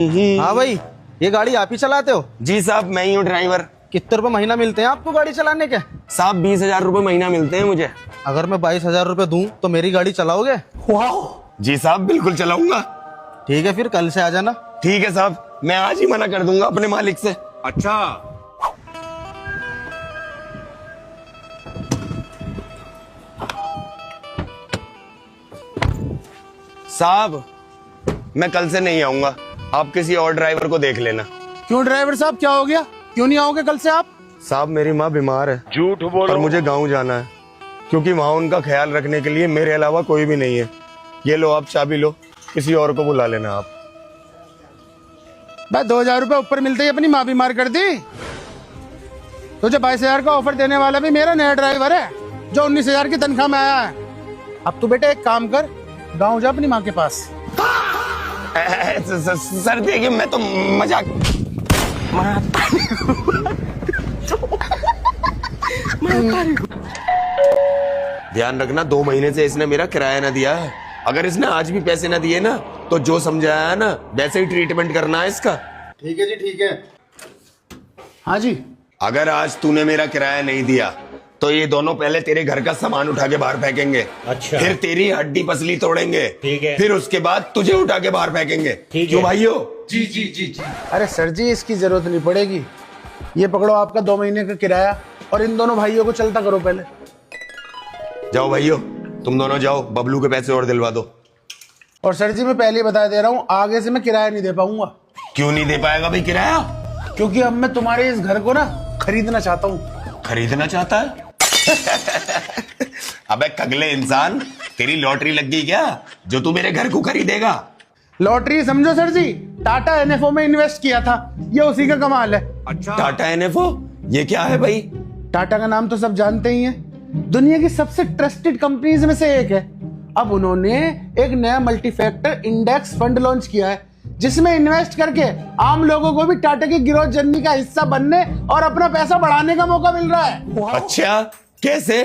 हाँ भाई, ये गाड़ी आप ही चलाते हो? जी साहब, मैं ही हूँ ड्राइवर। कितने रुपए महीना मिलते हैं आपको गाड़ी चलाने के? साहब 20,000 रुपए महीना मिलते हैं मुझे। अगर मैं 22,000 रुपए दूं तो मेरी गाड़ी चलाओगे? जी साहब, बिल्कुल चलाऊंगा। ठीक है, फिर कल से आ जाना। ठीक है साहब, मैं आज ही मना कर दूंगा अपने मालिक से। अच्छा, साहब मैं कल से नहीं आऊंगा, आप किसी और ड्राइवर को देख लेना। क्यों ड्राइवर साहब, क्या हो गया? क्यों नहीं आओगे कल से आप? साहब मेरी माँ बीमार है। झूठ बोलो। और मुझे गांव जाना है, क्योंकि वहाँ उनका ख्याल रखने के लिए मेरे अलावा कोई भी नहीं है। ये लो आप चाबी लो, किसी और को बुला लेना आप। भाई 2,000 रुपए ऊपर मिलते ही अपनी माँ बीमार कर दी। तुझे 22,000 का ऑफर देने वाला भी मेरा नया ड्राइवर है, जो 19,000 की तनख्वाह में आया है। अब तू बेटे एक काम कर, गाँव जा अपनी माँ के पास। सर देखिए, मैं तो मजाक ध्यान रखना, 2 महीने से इसने मेरा किराया ना दिया है। अगर इसने आज भी पैसे ना दिए ना, तो जो समझाया है ना वैसे ही ट्रीटमेंट करना है इसका। ठीक है जी, ठीक है। हाँ जी। अगर आज तूने मेरा किराया नहीं दिया तो ये दोनों पहले तेरे घर का सामान उठा के बाहर फेंकेंगे। अच्छा। फिर तेरी हड्डी पसली तोड़ेंगे। ठीक है। फिर उसके बाद तुझे उठा के बाहर फेंकेंगे। ठीक क्यों है। भाइयों? जी जी जी जी। अरे सर जी, इसकी जरूरत नहीं पड़ेगी। ये पकड़ो आपका 2 महीने का किराया, और इन दोनों भाइयों को चलता करो पहले। जाओ भाइयों, तुम दोनों जाओ, बबलू के पैसे और दिलवा दो। और सर जी मैं पहले ही बता दे रहा हूँ, आगे से मैं किराया नहीं दे पाऊंगा। क्यों नहीं दे पाएगा भाई किराया? क्योंकि अब मैं तुम्हारे इस घर को ना खरीदना चाहता हूँ। खरीदना चाहता है? अबे कगले इंसान, तेरी लॉटरी लग गई क्या जो तू मेरे घर को खरीदेगा? लॉटरी समझो सर जी, टाटा एनएफओ में इन्वेस्ट किया था, ये उसी का कमाल है। अच्छा। टाटा एनएफओ, ये क्या है भाई? टाटा का नाम तो सब जानते ही हैं, दुनिया की सबसे ट्रस्टेड कंपनीज में से एक है। अब उन्होंने एक नया मल्टीफैक्टर इंडेक्स फंड लॉन्च किया है, जिसमें इन्वेस्ट करके आम लोगों को भी टाटा की ग्रोथ जर्नी का हिस्सा बनने और अपना पैसा बढ़ाने का मौका मिल रहा है। अच्छा, कैसे?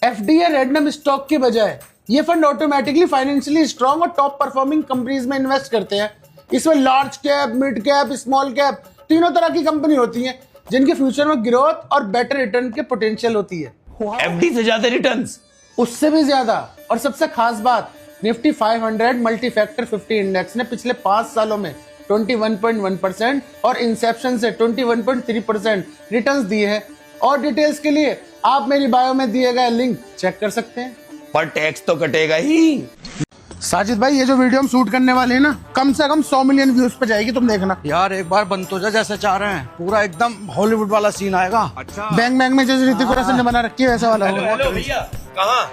एफडीए रैंडम स्टॉक के बजाय ये फंड ऑटोमेटिकली फाइनेंशियली स्ट्रांग और टॉप परफॉर्मिंग कंपनीज में इन्वेस्ट करते हैं। इसमें large cap, mid cap, small cap तीनों तरह की कंपनी होती हैं, जिनके फ्यूचर में ग्रोथ और बेटर रिटर्न के पोटेंशियल होती है। एफडी से ज्यादा रिटर्न्स? उससे भी ज्यादा। और सबसे खास बात, निफ्टी 500 मल्टी फैक्टर 50 इंडेक्स ने पिछले 5 सालों में 21.1% और इंसेप्शन से 21.3% रिटर्न्स दिए हैं। और डिटेल्स के लिए आप मेरी बायो में दिए गए लिंक चेक कर सकते हैं। पर टैक्स तो कटेगा ही। साजिद भाई, ये जो वीडियो हम शूट करने वाले हैं ना, कम से कम 100 मिलियन व्यूज पे जाएगी, तुम देखना। यार एक बार बन तो जा जैसे चाह रहे हैं, पूरा एकदम हॉलीवुड वाला सीन आएगा। अच्छा। बैंग बैंग में जैसे ऋतिक रोशन ने बना रखी है वैसा वाला होगा। हेलो भैया, कहाँ?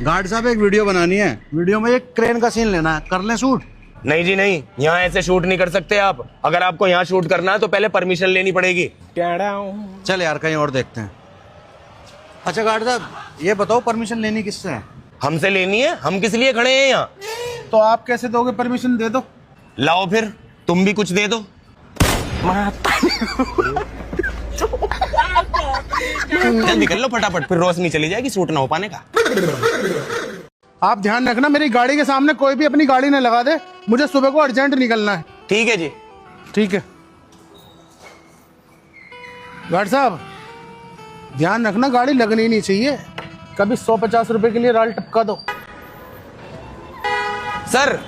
गार्ड साहब, एक वीडियो बनानी है, वीडियो में एक क्रेन का सीन लेना है, कर लें शूट? नहीं जी नहीं, यहाँ ऐसे शूट नहीं कर सकते आप। अगर आपको यहाँ शूट करना है तो पहले परमिशन लेनी पड़ेगी। चल यार, कहीं और देखते हैं। अच्छा गार्ड साहब, ये बताओ परमिशन लेनी किससे है? हमसे लेनी है, हम किस लिए खड़े हैं यहाँ? तो आप कैसे दोगे परमिशन? दे दो। लाओ फिर, तुम भी कुछ दे दो। जल्दी कर लो फटाफट, फिर रोशनी चली जाएगी शूट ना हो पाने का। आप ध्यान रखना, मेरी गाड़ी के सामने कोई भी अपनी गाड़ी न लगा दे, मुझे सुबह को अर्जेंट निकलना है। ठीक है जी। ठीक है। गार्ड साहब ध्यान रखना, गाड़ी लगनी नहीं चाहिए, कभी 150 रुपए के लिए राल टपका दो। Sir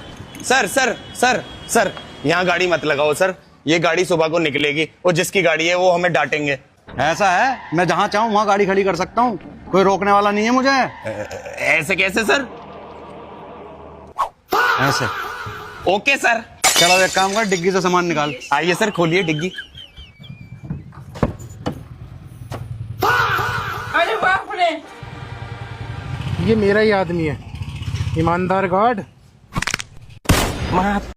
sir sir sir sir, यहाँ गाड़ी मत लगाओ सर, ये गाड़ी सुबह को निकलेगी और जिसकी गाड़ी है वो हमें डांटेंगे। ऐसा है, मैं जहाँ चाहूँ वहाँ गाड़ी खड़ी कर सकता हूँ, कोई रोकने वाला नहीं है मुझे। ऐसे कैसे सर? ऐसे। Okay sir. चलो एक काम कर, डिग्गी से सामान निकाल। आइए सर, खोलिए डिग्गी। अरे बाप रे, ये मेरा ही आदमी है, ईमानदार गार्ड।